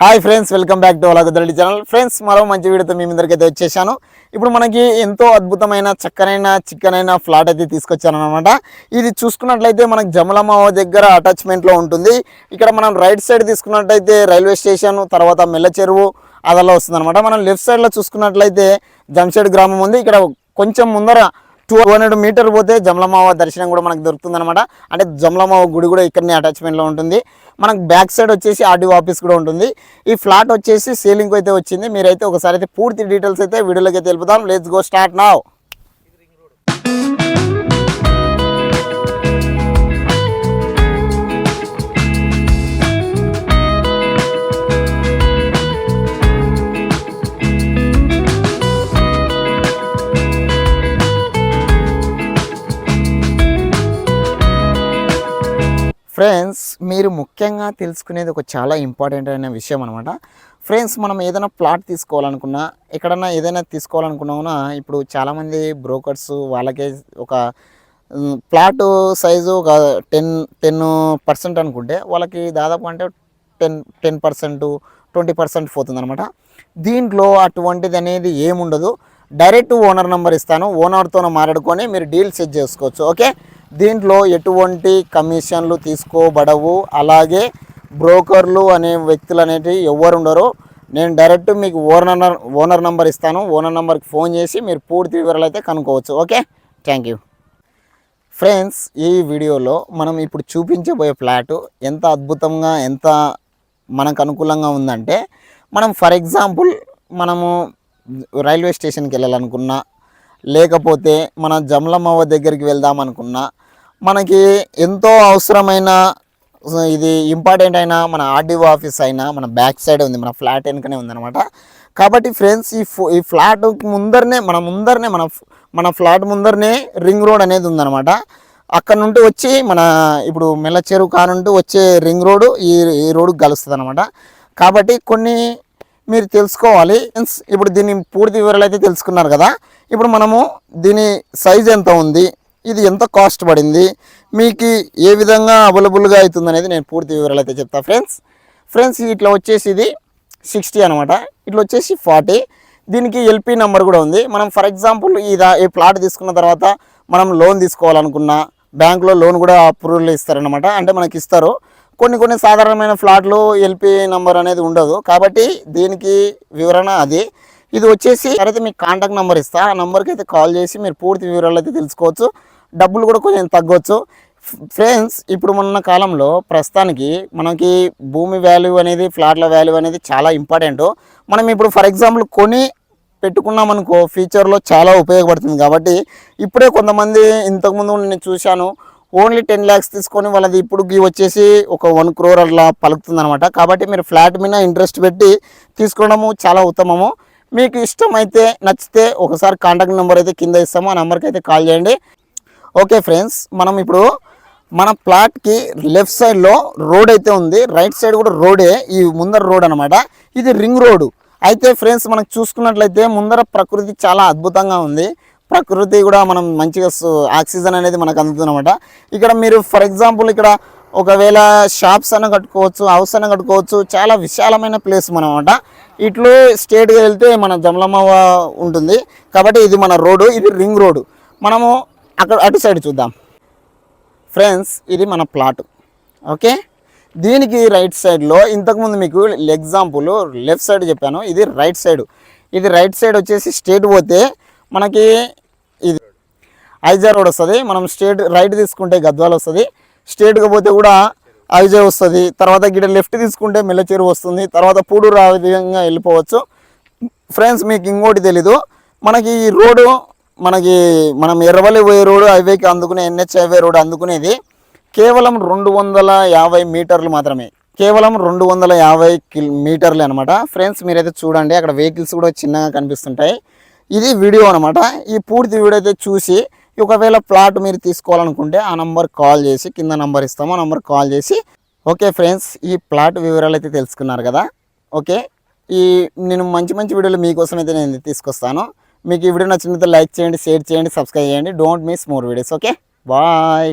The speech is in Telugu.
Hi friends, welcome back to అలాగదరడి ఛానల్. ఫ్రెండ్స్, మరో మంచి వీడియోతో మీ ముందరికైతే వచ్చేసాను. ఇప్పుడు మనకి ఎంతో అద్భుతమైన చిక్కనైన ఫ్లాట్ అయితే తీసుకొచ్చాను అనమాట. ఇది చూసుకున్నట్లయితే మనకి జమలమ్మ దగ్గర అటాచ్మెంట్లో ఉంటుంది. ఇక్కడ మనం రైట్ సైడ్ తీసుకున్నట్లయితే రైల్వే స్టేషన్, తర్వాత మెల్ల చెరువు అదల్లో వస్తుంది అనమాట. మనం లెఫ్ట్ సైడ్లో చూసుకున్నట్లయితే జంషెడ్ గ్రామం ఉంది. ఇక్కడ కొంచెం ముందర 200 మీటర్ పోతే జమలమ్మ దర్శనం కూడా మనకు దొరుకుతుంది అనమాట. అంటే జమలమ్మ గుడి కూడా ఇక్కడనే అటాచ్మెంట్లో ఉంటుంది. మనకు బ్యాక్ సైడ్ వచ్చేసి ఆర్డీఓ ఆఫీస్ కూడా ఉంటుంది. ఈ ఫ్లాట్ వచ్చేసి సేలింగ్ అయితే వచ్చింది. మీరైతే ఒకసారి అయితే పూర్తి డీటెయిల్స్ అయితే వీడియోలోకి అయితే తెలుపుదాం. Let's go start now. Friends, మీరు ముఖ్యంగా తెలుసుకునేది ఒక చాలా ఇంపార్టెంట్ అయిన విషయం అనమాట. ఫ్రెండ్స్, మనం ఏదైనా ప్లాట్ తీసుకోవాలనుకున్నా, ఎక్కడన్నా ఏదైనా తీసుకోవాలనుకున్నా ఇప్పుడు చాలామంది బ్రోకర్స్ వాళ్ళకే ఒక ప్లాట్ సైజు ఒక 10% అనుకుంటే వాళ్ళకి దాదాపు అంటే 10% 20% పోతుంది అనమాట. దీంట్లో అటువంటిది అనేది ఏముండదు. డైరెక్ట్ ఓనర్ నెంబర్ ఇస్తాను, ఓనర్తో మాట్లాడుకొని మీరు డీల్ సెట్ చేసుకోవచ్చు. ఓకే, దీంట్లో ఎటువంటి కమిషన్లు తీసుకోబడవు. అలాగే బ్రోకర్లు అనే వ్యక్తులు అనేవి ఎవరు ఉండరు. నేను డైరెక్ట్ మీకు ఓనర్ నెంబర్ ఇస్తాను. ఓనర్ నెంబర్కి ఫోన్ చేసి మీరు పూర్తి వివరాలు అయితే కనుక్కోవచ్చు. Okay, thank you. ఫ్రెండ్స్, ఈ వీడియోలో మనం ఇప్పుడు చూపించబోయే ఫ్లాటు ఎంత అద్భుతంగా ఎంత మనకు అనుకూలంగా ఉందంటే, మనం ఫర్ ఎగ్జాంపుల్ మనము రైల్వే స్టేషన్కి వెళ్ళాలనుకున్నా, లేకపోతే మన జమలమ్మ దగ్గరికి వెళ్దాం అనుకున్నా, మనకి ఎంతో అవసరమైన ఇది ఇంపార్టెంట్ అయినా మన ఆర్డీఓ ఆఫీస్ అయినా మన బ్యాక్ సైడ్ ఉంది, మన ఫ్లాట్ వెనుకనే ఉందన్నమాట. కాబట్టి ఫ్రెండ్స్, ఈ ఫ్లాట్ ముందరనే మన ఫ్లాట్ ముందరనే రింగ్ రోడ్ అనేది ఉందన్నమాట. అక్కడ నుండి వచ్చి మన ఇప్పుడు మెల్ల చెరువు కానుంటూ వచ్చే రింగ్ రోడ్డు ఈ రోడ్డుకి కలుస్తుంది అనమాట. కాబట్టి కొన్ని మీరు తెలుసుకోవాలి. ఇప్పుడు దీని పూర్తి వివరాలు అయితే తెలుసుకున్నారు కదా. ఇప్పుడు మనము దీని సైజ్ ఎంత ఉంది, ఇది ఎంత కాస్ట్ పడింది, మీకు ఏ విధంగా అవైలబుల్గా అవుతుంది అనేది నేను పూర్తి వివరాలు అయితే చెప్తాను. ఫ్రెండ్స్ ఇట్లా వచ్చేసి ఇది 60 అనమాట, ఇట్లా వచ్చేసి 40. దీనికి ఎల్పి నెంబర్ కూడా ఉంది. మనం ఫర్ ఎగ్జాంపుల్ ఈ ప్లాట్ తీసుకున్న తర్వాత మనం లోన్ తీసుకోవాలనుకున్నా బ్యాంకులో లోన్ కూడా అప్రూవల్ ఇస్తారనమాట. అంటే మనకి ఇస్తారు. కొన్ని సాధారణమైన ఫ్లాట్లు ఎల్పి నెంబర్ అనేది ఉండదు. కాబట్టి దీనికి వివరణ అది. ఇది వచ్చేసి అయితే మీకు కాంటాక్ట్ నెంబర్ ఇస్తా, ఆ నెంబర్కి అయితే కాల్ చేసి మీరు పూర్తి వివరాలు అయితే తెలుసుకోవచ్చు. డబ్బులు కూడా కొంచెం తగ్గవచ్చు. ఫ్రెండ్స్, ఇప్పుడు ఉన్న కాలంలో ప్రస్తుతానికి మనకి భూమి వాల్యూ అనేది, ఫ్లాట్ల వాల్యూ అనేది చాలా ఇంపార్టెంట్. మనం ఇప్పుడు ఫర్ ఎగ్జాంపుల్ కొని పెట్టుకున్నామనుకో ఫ్యూచర్లో చాలా ఉపయోగపడుతుంది. కాబట్టి ఇప్పుడే కొంతమంది ఇంతకుముందు నేను చూశాను, ఓన్లీ 10 lakhs తీసుకొని వాళ్ళది ఇప్పుడు వచ్చేసి ఒక 1 crore అట్లా పలుకుతుంది అనమాట. కాబట్టి మీరు ఫ్లాట్ మీద ఇంట్రెస్ట్ పెట్టి తీసుకోవడము చాలా ఉత్తమము. మీకు ఇష్టమైతే నచ్చితే ఒకసారి కాంటాక్ట్ నెంబర్ అయితే కింద ఇస్తాము, ఆ నెంబర్కి అయితే కాల్ చేయండి. ఓకే ఫ్రెండ్స్, మనం ఇప్పుడు మన ప్లాట్కి లెఫ్ట్ సైడ్లో రోడ్ అయితే ఉంది, రైట్ సైడ్ కూడా రోడే. ఈ ముందర రోడ్ అనమాట, ఇది రింగ్ రోడ్. అయితే ఫ్రెండ్స్, మనకు చూసుకున్నట్లయితే ముందర ప్రకృతి చాలా అద్భుతంగా ఉంది. ప్రకృతి కూడా మనం మంచిగా ఆక్సిజన్ అనేది మనకు అందుతుందన్నమాట. ఇక్కడ మీరు ఫర్ ఎగ్జాంపుల్ ఇక్కడ ఒకవేళ షాప్స్ అన్న కట్టుకోవచ్చు, హౌస్ అన్న కట్టుకోవచ్చు. చాలా విశాలమైన ప్లేస్ అనమాట. ఇట్లు స్ట్రేట్గా వెళ్తే మన జమలమ్మ ఉంటుంది. కాబట్టి ఇది మన రోడ్డు, ఇది రింగ్ రోడ్డు. మనము అటు సైడ్ చూద్దాం. ఫ్రెండ్స్, ఇది మన ప్లాట్. ఓకే, దీనికి రైట్ సైడ్లో ఇంతకుముందు మీకు ఎగ్జాంపుల్ లెఫ్ట్ సైడ్ చెప్పాను, ఇది రైట్ సైడ్. ఇది రైట్ సైడ్ వచ్చేసి స్ట్రేట్ పోతే మనకి ఇది ఐజా రోడ్ వస్తుంది. మనం స్ట్రేట్ రైట్ తీసుకుంటే గద్వాల్ వస్తుంది, స్ట్రేట్గా పోతే కూడా ఐజా వస్తుంది. తర్వాత గిడ లెఫ్ట్ తీసుకుంటే మెల్లచెరువు వస్తుంది. తర్వాత పూడూరు ఆ విధంగా వెళ్ళిపోవచ్చు. ఫ్రెండ్స్, మీకు ఇంకోటి తెలీదు, మనకి ఈ రోడ్డు మనం ఎర్రవల్లి పోయే రోడ్డు హైవేకి అందుకునే NH హైవే రోడ్డు అందుకునేది కేవలం 250 మీటర్లు మాత్రమే. కేవలం 250 మీటర్లే అనమాట. ఫ్రెండ్స్, మీరైతే చూడండి, అక్కడ వెహికల్స్ కూడా చిన్నగా కనిపిస్తుంటాయి. ఇది వీడియో అనమాట. ఈ పూర్తి వీడియో అయితే చూసి ఒకవేళ ప్లాట్ మీరు తీసుకోవాలనుకుంటే ఆ నెంబర్ కాల్ చేసి, కింద నెంబర్ ఇస్తాము, ఆ నెంబర్ కాల్ చేసి. ఓకే ఫ్రెండ్స్, ఈ ప్లాట్ వివరాలు అయితే తెలుసుకున్నారు కదా. ఓకే, నేను మంచి వీడియోలు మీకోసం అయితే నేను తీసుకొస్తాను. మీకు ఈ వీడియో నచ్చినట్లయితే లైక్ చేయండి, షేర్ చేయండి, సబ్స్క్రైబ్ చేయండి. Don't miss more videos. Okay, bye.